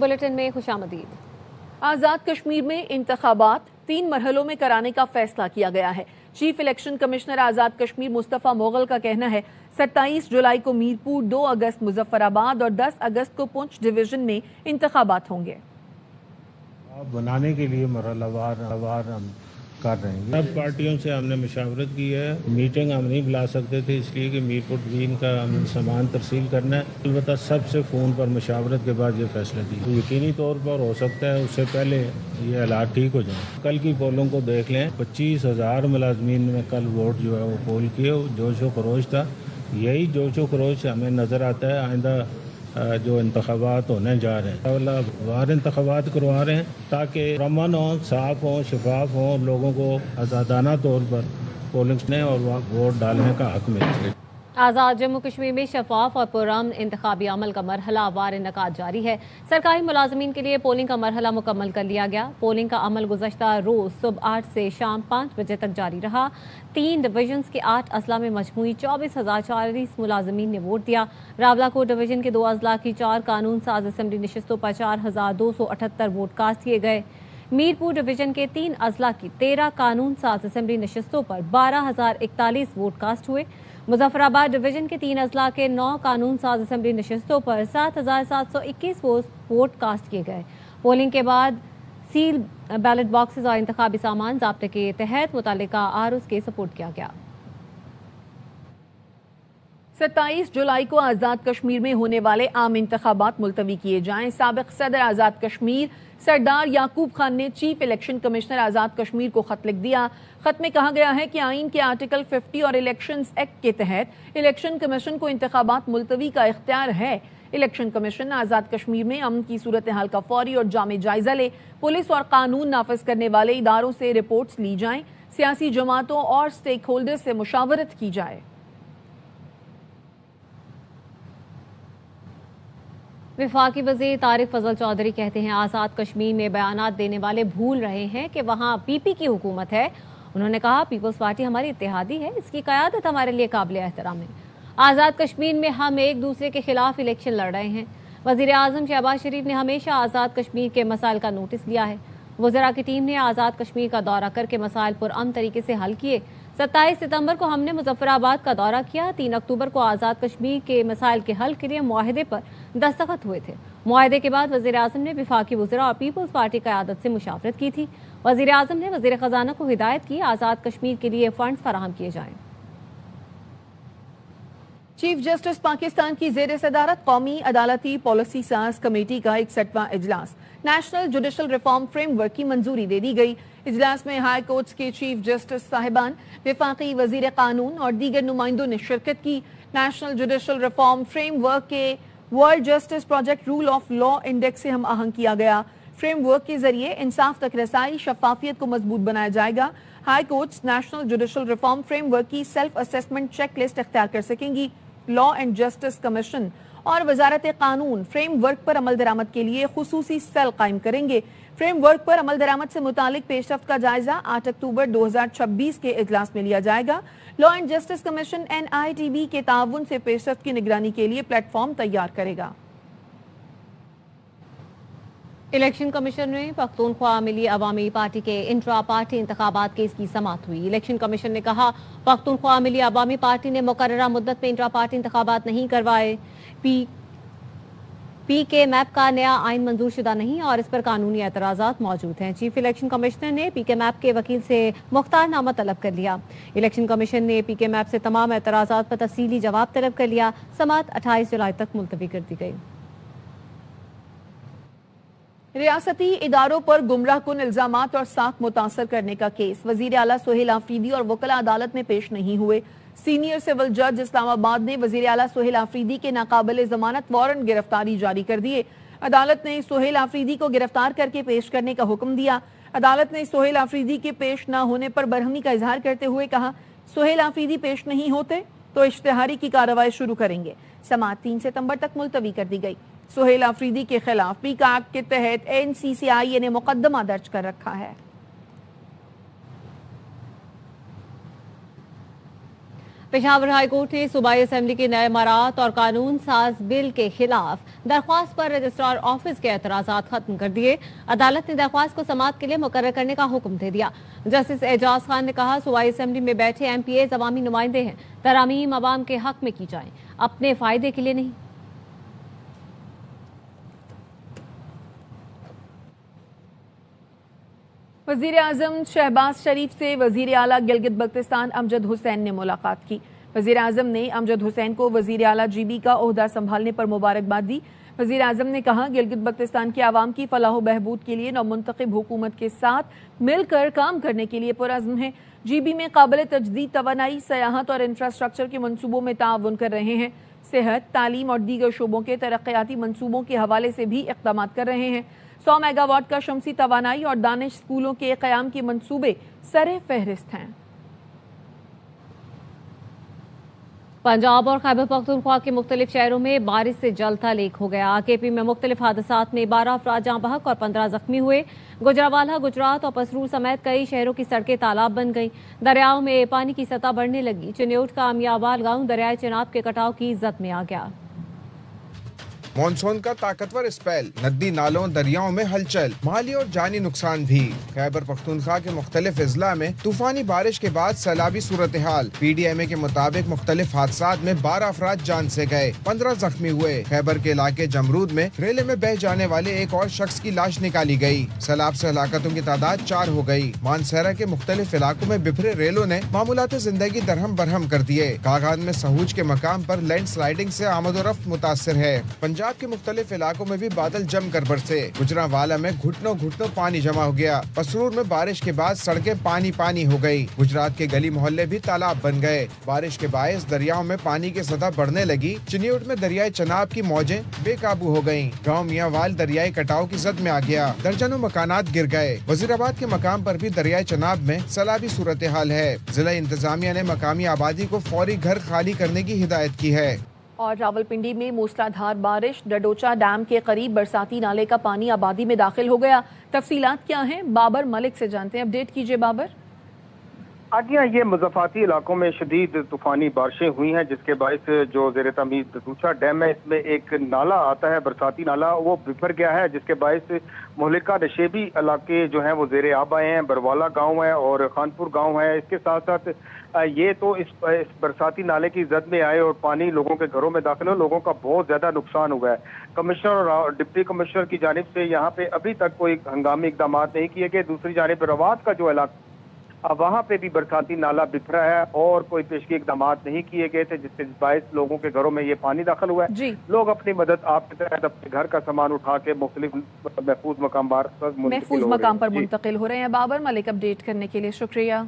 Bulletin में खुशामदीद। आज़ाद कश्मीर में इंतखाबात 3 मरहलों में कराने का फैसला किया गया है। Chief election commissioner Azad Kashmir Mustafa Mughal का कहना है 27 जुलाई को मीरपुर, 2 अगस्त मुजफ्फराबाद और 10 अगस्त को पुंछ डिवीजन में इंतखाबात होंगे। बनाने के लिए मरहलावार हम कर रहे हैं। सब पार्टियों से हमने मशावरत की है। मीटिंग हम नहीं बुला सकते थे इसलिए कि मीरपुर डिवीजन का हम सामान तरसील करना है। अलबत्ता सबसे फ़ोन पर मशावरत के बाद ये फैसला दिया। तो यकीनी तौर पर हो सकता है उससे पहले ये हालात ठीक हो जाए। कल की पोलों को देख लें, 25,000 मुलाजमीन में कल वोट जो है वो पोल किए, जोश व खरोश था। यही जोश व खरोश हमें नज़र आता है आइंदा जो इंतखाबात होने जा रहे हैं। वार इंतखाबात करवा रहे हैं ताकि अमन हो, साफ हो, शफाफ हो, लोगों को आज़ादाना तौर पर पोलिंग और वोट डालने का हक मिल सके। आज़ाद जम्मू कश्मीर में शफाफ और पुरअमन इंतखाबी अमल का मरहला वार इनकाद जारी है। सरकारी मुलाजमीन के लिए पोलिंग का मरहला मुकम्मल कर लिया गया। पोलिंग का अमल गुज़श्ता रोज़ सुबह 8 से शाम 5 बजे तक जारी रहा। 3 डिवीजन के 8 अजला में मजमूई 24,040 मुलाजमीन ने वोट दिया। रावलाकोट डिवीजन के 2 अजला की 4 कानून साज असम्बली नशिस्तों पर 4,278 वोट कास्ट किए गए। मीरपुर डिवीजन के 3 अजला की 13 कानून साज असम्बली नशिस्तों पर 12,041 वोट कास्ट हुए। मुजफ्फराबाद डिवीजन के 3 अजला के 9 कानून साज असम्बली नशिस्तों पर 7,721 वोट कास्ट किए गए। पोलिंग के बाद सील बैलेट बॉक्सेस और इंतखाबी सामान ज़ाब्ते के तहत मुतल्लिका आरओज़ के सपोर्ट किया गया। 27 जुलाई को आज़ाद कश्मीर में होने वाले आम इंतखाबात मुलतवी किए जाएं। साबिक सदर आज़ाद कश्मीर सरदार याकूब खान ने chief election commissioner Azad Kashmir को खत लिख दिया। खत में कहा गया है कि आइन के आर्टिकल 50 और इलेक्शंस एक्ट के तहत इलेक्शन कमीशन को इंतखाबात मुलतवी का इख्तियार है। इलेक्शन कमीशन आज़ाद कश्मीर में अमन की सूरत हाल का फौरी और जामे जायजा ले। पुलिस और कानून नाफिज करने वाले इदारों से रिपोर्ट्स ली जाएं। सियासी जमातों और स्टेक होल्डर से मुशावरत की जाए। वफाकी वज़ीर तारिक फजल चौधरी कहते हैं आज़ाद कश्मीर में बयानात देने वाले भूल रहे हैं कि वहाँ पीपी की हुकूमत है। उन्होंने कहा पीपल्स पार्टी हमारी इत्तेहादी है, इसकी क़यादत हमारे लिए काबिल एहतराम है। आज़ाद कश्मीर में हम एक दूसरे के खिलाफ इलेक्शन लड़ रहे हैं। वज़ीर आज़म शहबाज शरीफ ने हमेशा आज़ाद कश्मीर के मसाइल का नोटिस लिया है। वज़रा की टीम ने आज़ाद कश्मीर का दौरा करके मसाइल पुरअमन तरीके से हल किए। 27 सितंबर को हमने मुजफ्फराबाद का दौरा किया। 3 अक्टूबर को आज़ाद कश्मीर के मसाइल के हल के लिए मुआहदे पर दस्तखत हुए थे। मुआहदे के बाद वज़ीर आज़म ने वफाकी वज़रा और पीपल्स पार्टी क़यादत से मुशावरत की थी। वज़ीर आज़म ने वज़ीर ख़ज़ाना को हिदायत की आज़ाद कश्मीर के लिए फंड्स फराहम किए जाएं। चीफ जस्टिस पाकिस्तान की ज़ेर सदारत कौमी अदालती पॉलिसी साज कमेटी का 61वां इजलास नेशनल जुडिशल रिफॉर्म फ्रेमवर्क की मंजूरी दे दी गई। इजलास में हाई कोर्ट्स के चीफ जस्टिस साहिबान, वफाकी वजीर कानून और दीगर नुमाइंदों ने शिरकत की। नेशनल जुडिशल रिफॉर्म फ्रेमवर्क के world justice project rule of law index से हम आहंग किया गया। फ्रेमवर्क के जरिए इंसाफ तक रसाई, शफाफियत को मजबूत बनाया जाएगा। High courts national judicial reform framework की सेल्फ असेसमेंट चेक लिस्ट अख्तियार कर सकेंगी। लॉ एंड जस्टिस कमीशन और वजारत कानून फ्रेमवर्क पर अमल दरामद के लिए खुसूसी सेल कायम करेंगे। फ्रेमवर्क पर अमल दरामद से मुतालिक पेशरफ्त का जायजा 8 अक्टूबर 2026 के इजलास में लिया जाएगा। Law and justice commission NITB के ताउन से पेशरफ्त की निगरानी के लिए प्लेटफॉर्म तैयार करेगा। इलेक्शन कमीशन में पख्तूनख्वा मिली अवामी पार्टी के इंट्रा पार्टी इंतखाबात केस की समाअत हुई। इलेक्शन कमीशन ने कहा पख्तूनख्वा मिली अवामी पार्टी ने मुकर्ररा मुद्दत में इंट्रा पार्टी इंतखाबात नहीं करवाए। PK मैप का नया आइन मंजूर शुदा नहीं और इस पर कानूनी एतराज़ात मौजूद हैं। चीफ इलेक्शन कमिश्नर ने PK मैप के वकील से मुख्तारनामा तलब कर लिया। इलेक्शन कमीशन ने PK मैप से तमाम एतराज़ात पर तफसीली जवाब तलब कर लिया। समाअत 28 जुलाई तक मुलतवी कर दी गई। रियासती इदारों पर गुमराह कुन इल्जामात और साख मुतासर करने का केस वजीर आला सोहेल आफरीदी और वकला अदालत में पेश नहीं हुए। सीनियर सिविल जज इस्लामाबाद ने वजीर आला सोहेल आफरीदी के नाकाबिल जमानत वारंट गिरफ्तारी जारी कर दिए। अदालत ने सोहेल आफरीदी को गिरफ्तार करके पेश करने का हुक्म दिया। अदालत ने सोहेल आफरीदी के पेश न होने पर बरहमी का इजहार करते हुए कहा सोहेल आफरीदी पेश नहीं होते तो इश्तिहारी की कार्रवाई शुरू करेंगे। समाअत 3 सितंबर तक मुलतवी कर दी गई। सोहेल आफरीदी के खिलाफ पीका एक्ट के तहत NCCIA ने मुकदमा दर्ज कर रखा है। पेशावर हाई कोर्ट ने सूबाई असेंबली के नए मरात और कानून साज बिल के खिलाफ दरख्वास्त पर रजिस्ट्रार ऑफिस के एतराज़ात खत्म कर दिए। अदालत ने दरख्वास्त को समाअत के लिए मुकर्रर करने का हुक्म दे दिया। जस्टिस एजाज खान ने कहा, सूबाई असेंबली में बैठे MPAs अवामी नुमाइंदे हैं, तरामीम अवाम के हक में की जाएं, अपने फायदे के लिए नहीं। वज़ीर आज़म शहबाज शरीफ से वज़ीर आला गिलगित बल्तिस्तान अमजद हुसैन ने मुलाकात की। वज़ीर आज़म ने अमजद हुसैन को वज़ीर आला GB का ओहदा संभालने पर मुबारकबाद दी। वज़ीर आज़म ने कहा, गिलगित बल्तिस्तान के आवाम की फलाह बहबूद के लिए नौमुंतखब हुकूमत के साथ मिलकर काम करने के लिए पुरअज़्म है। GB में काबिल तजदीद तवानाई, सयाहत और इंफ्रास्ट्रक्चर के मनसूबों में ताउन कर रहे हैं। सेहत, तालीम और दीगर शोबों के तरक्याती मनसूबों के हवाले से भी इक़दाम कर रहे हैं। 100 मेगावाट का शमसी तवानाई और दानिश स्कूलों के क़याम के मंसूबे सरे फहरिस्त हैं। पंजाब और खैबर पख्तूनख्वा के मुख्तलिफ शहरों में बारिश से जलथा लेक हो गया। KP में मुख्तलिफ हादसात में 12 अफराद जाँ बहक और 15 जख्मी हुए। गुजरावाला, गुजरात और पसरूर समेत कई शहरों की सड़कें तालाब बन गईं। दरियाओं में पानी की सतह बढ़ने लगी। चिन्योट का अमियाबाल गांव दरियाए चिनाब के कटाव की जद में आ गया। मानसून का ताकतवर स्पेल, नदी नालों दरियाओं में हलचल, माली और जानी नुकसान भी। खैबर पख्तूनख्वा के मुख्तलिफ अजला में तूफानी बारिश के बाद सैलाबी सूरत हाल। PDMA के मुताबिक मुख्तलिफ हादसात में 12 अफराद जान से गए, 15 जख्मी हुए। खैबर के इलाके जमरूद में रेले में बह जाने वाले एक और शख्स की लाश निकाली गई। सैलाब से हलाकतों की तादाद 4 हो गई। मानसहरा के मुख्तलिफ इलाकों में बिखरे रेलों ने मामूलात जिंदगी दरहम बरहम कर दिए। कागान में सहूज के मकाम पर लैंड स्लाइडिंग से आमदोरफ्त मुतासिर है। पंजाब के मुख्तलिफ इलाकों में भी बादल जमकर बरसे। गुजरांवाला में घुटनों घुटनों पानी जमा हो गया। पसरूर में बारिश के बाद सड़कें पानी पानी हो गई। गुजरात के गली मोहल्ले भी तालाब बन गए। बारिश के बायस दरियाओं में पानी की सतह बढ़ने लगी। चिन्योट में दरियाए चनाब की मौजें बेकाबू हो गयी। गाँव मियांवाल दरियाई कटाव की जद में आ गया। दर्जनों मकानात गिर गए। वजीराबाद के मकाम पर भी दरियाए चनाब में सैलाबी सूरत हाल है। जिला इंतजामिया ने मकामी आबादी को फौरी घर खाली करने की हिदायत की है। और रावलपिंडी में मूसलाधार बारिश, डडोचा डैम के करीब बरसाती नाले का पानी आबादी में दाखिल हो गया। तफसीलात क्या हैं, बाबर मलिक से जानते हैं। अपडेट कीजिए बाबर। आगे ये मुज़फ़्फ़राती इलाकों में शदीद तूफानी बारिशें हुई हैं, जिसके बायस जो ज़ेर तमीर डडोचा डैम है, इसमें एक नाला आता है, बरसाती नाला, वो बिफर गया है, जिसके बायस मोहलिका नशेबी इलाके जो हैं वो ज़ेर आब आए हैं। बरवाला गाँव है और खानपुर गाँव है। इसके साथ साथ ये तो इस बरसाती नाले की जद में आए और पानी लोगों के घरों में दाखिल हो, लोगों का बहुत ज्यादा नुकसान हुआ है। कमिश्नर और डिप्टी कमिश्नर की जानिब से यहाँ पे अभी तक कोई हंगामी इकदाम नहीं किए गए। दूसरी जानिब रवात का जो इलाका, वहाँ पे भी बरसाती नाला बिखरा है और कोई पेशगी इकदाम नहीं किए गए थे, जिसके बायस लोगों के घरों में ये पानी दाखिल हुआ है। लोग अपनी मदद आपके तहत अपने घर का सामान उठा के मुख्तलिफ महफूज मकाम पर मुंतकिल हो रहे हैं। बाबर मलिक अपडेट करने के लिए शुक्रिया।